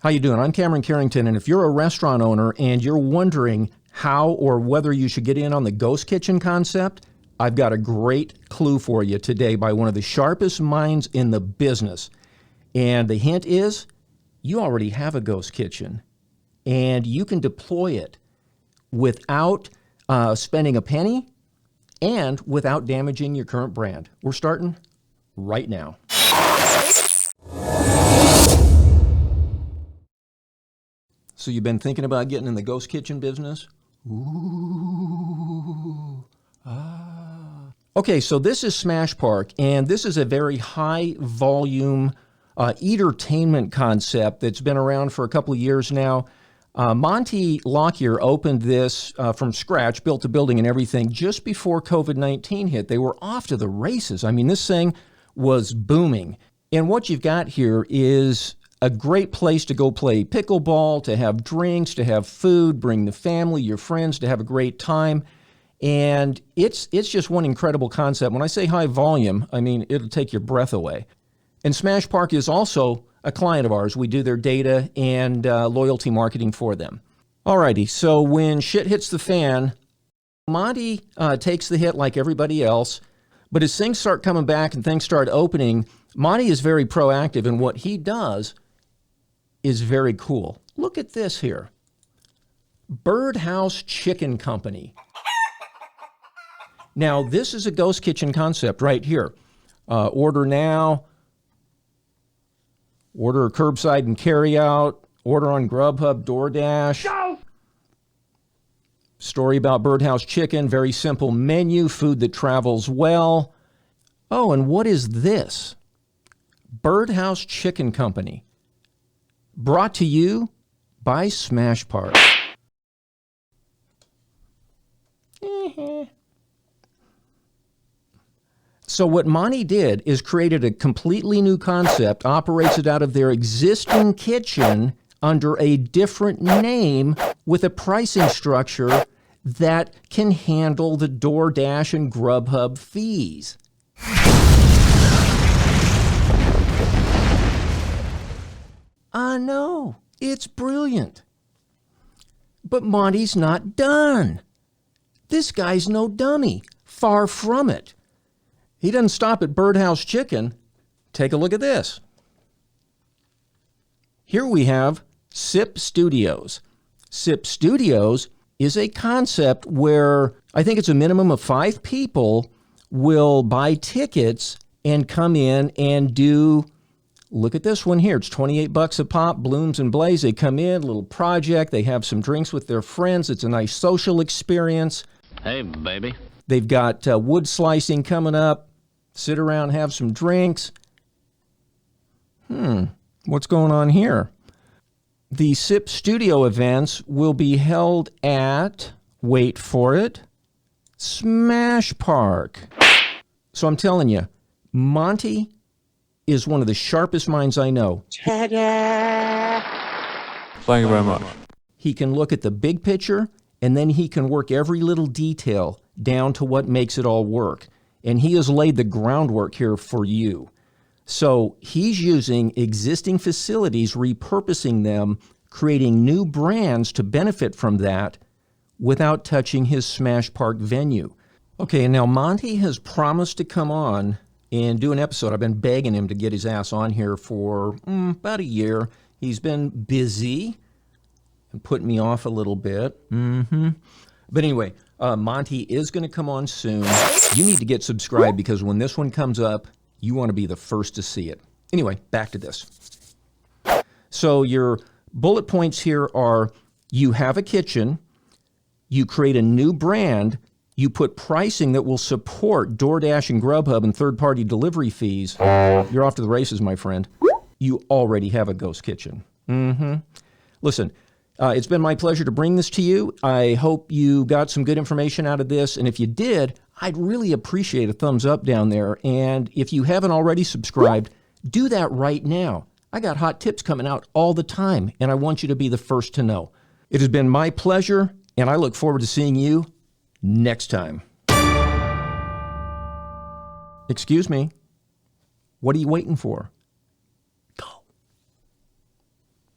How you doing? I'm Kamron Karington, and if you're a restaurant owner and you're wondering how or whether you should get in on the ghost kitchen concept, I've got a great clue for you today by one of the sharpest minds in the business. And the hint is, you already have a ghost kitchen, and you can deploy it without spending a penny and without damaging your current brand. We're starting right now. So you've been thinking about getting in the ghost kitchen business? Ooh, Okay, so this is Smash Park, and this is a very high volume entertainment concept that's been around for a couple of years now. Monty Lockyer opened this from scratch, built the building and everything just before COVID-19 hit. They were off to the races. I mean, this thing was booming. And what you've got here is a great place to go play pickleball, to have drinks, to have food, bring the family, your friends, to have a great time. And it's just one incredible concept. When I say high volume, I mean, it'll take your breath away. And Smash Park is also a client of ours. We do their data and loyalty marketing for them. Alrighty, so when shit hits the fan, Monty takes the hit like everybody else. But as things start coming back and things start opening, Monty is very proactive, and what he does is very cool. Look at this here. Birdhouse Chicken Company. Now, this is a ghost kitchen concept right here. Order now, order curbside and carry out, order on Grubhub, DoorDash. Go! Story about Birdhouse Chicken, very simple menu, food that travels well. Oh, and what is this? Birdhouse Chicken Company. Brought to you by Smash Park. So what Monty did is created a completely new concept, operates it out of their existing kitchen under a different name with a pricing structure that can handle the DoorDash and Grubhub fees. I know, it's brilliant. But Monty's not done. This guy's no dummy, far from it. He doesn't stop at Birdhouse Chicken. Take a look at this. Here we have Sip Studios. Sip Studios is a concept where I think it's a minimum of 5 people will buy tickets and come in and do, look at this one here. It's $28 a pop, Blooms and Blaze. They come in, little project. They have some drinks with their friends. It's a nice social experience. Hey, baby. They've got wood slicing coming up. Sit around, have some drinks. What's going on here? The SIP Studio events will be held at, wait for it, Smash Park. So I'm telling you, Monty is one of the sharpest minds I know. Ta-da! Thank you very much. He can look at the big picture, and then he can work every little detail down to what makes it all work. And he has laid the groundwork here for you. So he's using existing facilities, repurposing them, creating new brands to benefit from that without touching his Smash Park venue. Okay, and now Monty has promised to come on and do an episode. I've been begging him to get his ass on here for about a year. He's been busy and putting me off a little bit. But anyway, Monty is going to come on soon. You need to get subscribed because when this one comes up, you want to be the first to see it. Anyway, back to this. So your bullet points here are you have a kitchen, you create a new brand, you put pricing that will support DoorDash and Grubhub and third-party delivery fees. You're off to the races, my friend. You already have a ghost kitchen. Listen, it's been my pleasure to bring this to you. I hope you got some good information out of this. And if you did, I'd really appreciate a thumbs up down there. And if you haven't already subscribed, do that right now. I got hot tips coming out all the time, and I want you to be the first to know. It has been my pleasure, and I look forward to seeing you next time. Excuse me. What are you waiting for?